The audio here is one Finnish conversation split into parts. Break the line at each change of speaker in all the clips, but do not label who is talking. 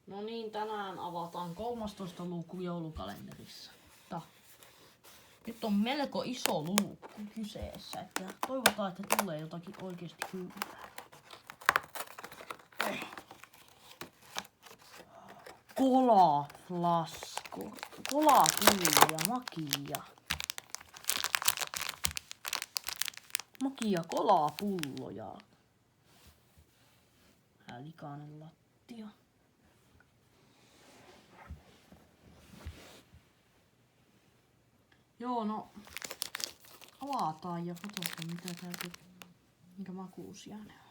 No niin, tänään avataan 13 luukku joulukalenterissa. Nyt on melko iso luukku kyseessä, että toivotaan, että tulee jotakin oikeasti hyvää. Kolaflasku, kolapulloja, makia kolapulloja. Likainen lattia. Joo, no avataan ja katsotaan mitä täältä, minkä makuusia ne on.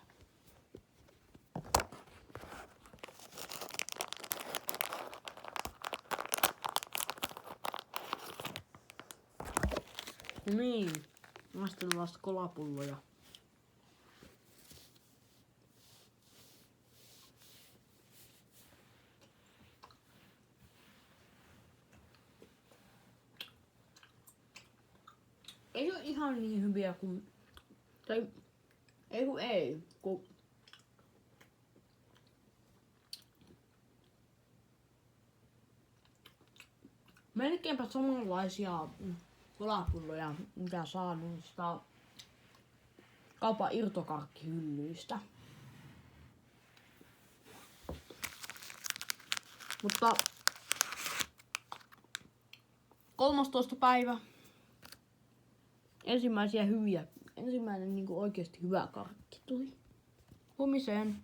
No niin, maistellaan vasta kolapulloja. Ei oo ihan niin hyviä kuin... Tai... Ei kun... Melkeinpä samanlaisia kolapulloja, mitä saa noista kaupan irtokarkkihyllyistä. Mutta 13. päivä. Ensimmäinen niinku oikeesti hyvä karkki tuli. Huomiseen.